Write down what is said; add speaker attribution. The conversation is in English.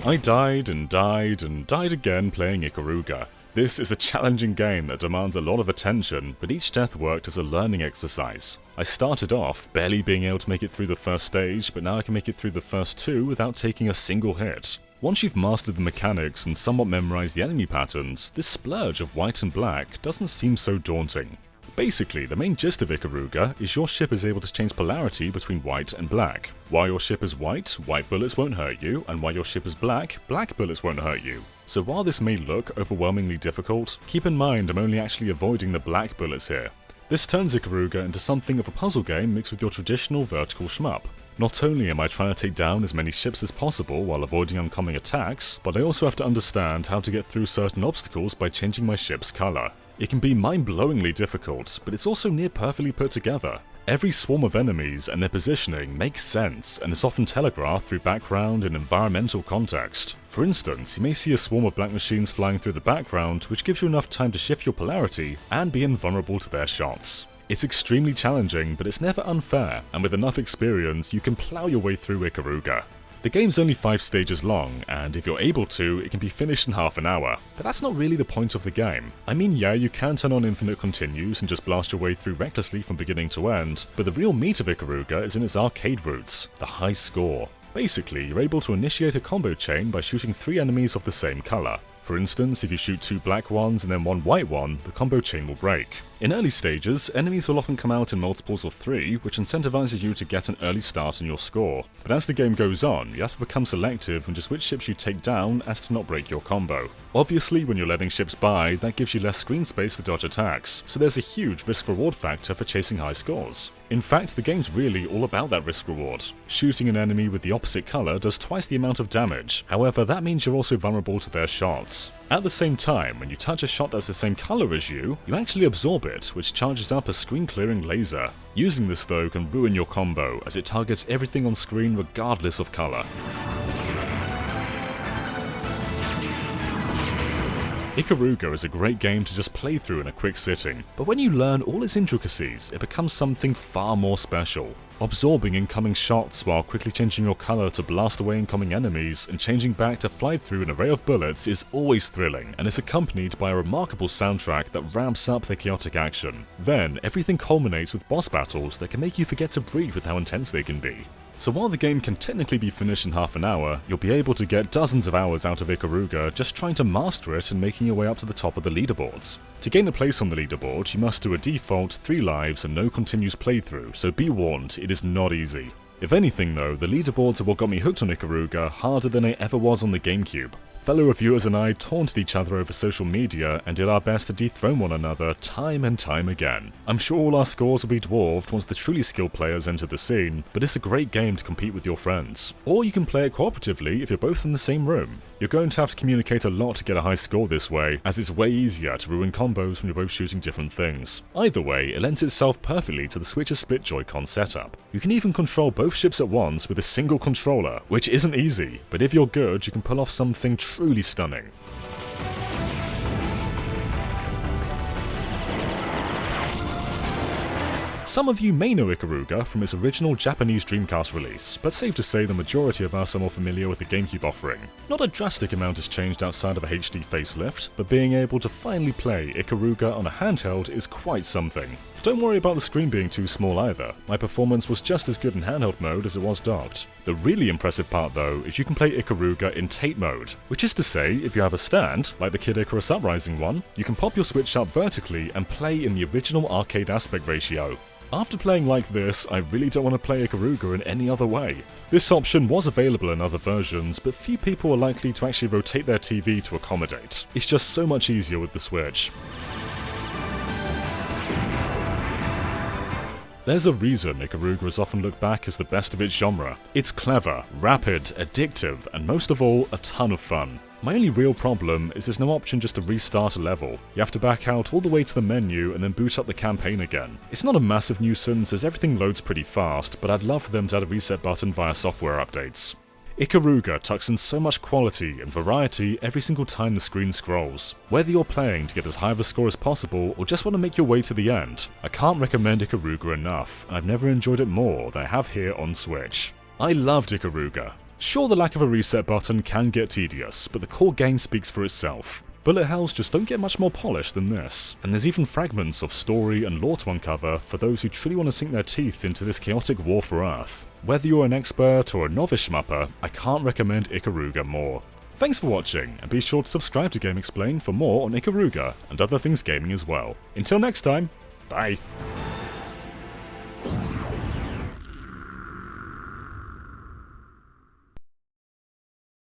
Speaker 1: I died and died and died again playing Ikaruga. This is a challenging game that demands a lot of attention, but each death worked as a learning exercise. I started off barely being able to make it through the first stage, but now I can make it through the first two without taking a single hit. Once you've mastered the mechanics and somewhat memorized the enemy patterns, this splurge of white and black doesn't seem so daunting. Basically, the main gist of Ikaruga is your ship is able to change polarity between white and black. While your ship is white, white bullets won't hurt you, and while your ship is black, black bullets won't hurt you. So while this may look overwhelmingly difficult, keep in mind I'm only actually avoiding the black bullets here. This turns Ikaruga into something of a puzzle game mixed with your traditional vertical shmup. Not only am I trying to take down as many ships as possible while avoiding oncoming attacks, but I also have to understand how to get through certain obstacles by changing my ship's colour. It can be mind-blowingly difficult, but it's also near perfectly put together. Every swarm of enemies and their positioning makes sense, and is often telegraphed through background and environmental context. For instance, you may see a swarm of black machines flying through the background, which gives you enough time to shift your polarity and be invulnerable to their shots. It's extremely challenging, but it's never unfair, and with enough experience, you can plow your way through Ikaruga. The game's only 5 stages long, and if you're able to, it can be finished in half an hour. But that's not really the point of the game. I mean, yeah, you can turn on infinite continues and just blast your way through recklessly from beginning to end, but the real meat of Ikaruga is in its arcade roots, the high score. Basically, you're able to initiate a combo chain by shooting 3 enemies of the same colour. For instance, if you shoot 2 black ones and then 1 white one, the combo chain will break. In early stages, enemies will often come out in multiples of 3, which incentivizes you to get an early start on your score. But as the game goes on, you have to become selective on just which ships you take down as to not break your combo. Obviously, when you're letting ships by, that gives you less screen space to dodge attacks, so there's a huge risk-reward factor for chasing high scores. In fact, the game's really all about that risk-reward. Shooting an enemy with the opposite colour does twice the amount of damage, however that means you're also vulnerable to their shots. At the same time, when you touch a shot that's the same colour as you actually absorb it, which charges up a screen-clearing laser. Using this though can ruin your combo, as it targets everything on screen regardless of colour. Ikaruga is a great game to just play through in a quick sitting, but when you learn all its intricacies, it becomes something far more special. Absorbing incoming shots while quickly changing your colour to blast away incoming enemies and changing back to fly through an array of bullets is always thrilling, and is accompanied by a remarkable soundtrack that ramps up the chaotic action. Then, everything culminates with boss battles that can make you forget to breathe with how intense they can be. So while the game can technically be finished in half an hour, you'll be able to get dozens of hours out of Ikaruga just trying to master it and making your way up to the top of the leaderboards. To gain a place on the leaderboard, you must do a default 3 lives and no continues playthrough, so be warned, it is not easy. If anything though, the leaderboards are what got me hooked on Ikaruga harder than I ever was on the GameCube. Fellow reviewers and I taunted each other over social media and did our best to dethrone one another time and time again. I'm sure all our scores will be dwarfed once the truly skilled players enter the scene, but it's a great game to compete with your friends. Or you can play it cooperatively if you're both in the same room. You're going to have to communicate a lot to get a high score this way, as it's way easier to ruin combos when you're both shooting different things. Either way, it lends itself perfectly to the Switch's split Joy-Con setup. You can even control both ships at once with a single controller, which isn't easy, but if you're good, you can pull off something truly stunning. Some of you may know Ikaruga from its original Japanese Dreamcast release, but safe to say the majority of us are more familiar with the GameCube offering. Not a drastic amount has changed outside of a HD facelift, but being able to finally play Ikaruga on a handheld is quite something. Don't worry about the screen being too small either, my performance was just as good in handheld mode as it was docked. The really impressive part though is you can play Ikaruga in Tate mode, which is to say, if you have a stand, like the Kid Icarus Uprising one, you can pop your Switch up vertically and play in the original arcade aspect ratio. After playing like this, I really don't want to play Ikaruga in any other way. This option was available in other versions, but few people are likely to actually rotate their TV to accommodate. It's just so much easier with the Switch. There's a reason Ikaruga is often looked back as the best of its genre. It's clever, rapid, addictive, and most of all, a ton of fun. My only real problem is there's no option just to restart a level. You have to back out all the way to the menu and then boot up the campaign again. It's not a massive nuisance as everything loads pretty fast, but I'd love for them to add a reset button via software updates. Ikaruga tucks in so much quality and variety every single time the screen scrolls. Whether you're playing to get as high of a score as possible or just want to make your way to the end, I can't recommend Ikaruga enough, and I've never enjoyed it more than I have here on Switch. I loved Ikaruga. Sure, the lack of a reset button can get tedious, but the core game speaks for itself. Bullet hells just don't get much more polished than this, and there's even fragments of story and lore to uncover for those who truly want to sink their teeth into this chaotic war for Earth. Whether you're an expert or a novice schmupper, I can't recommend Ikaruga more. Thanks for watching, and be sure to subscribe to GameXplain for more on Ikaruga and other things gaming as well. Until next time, bye!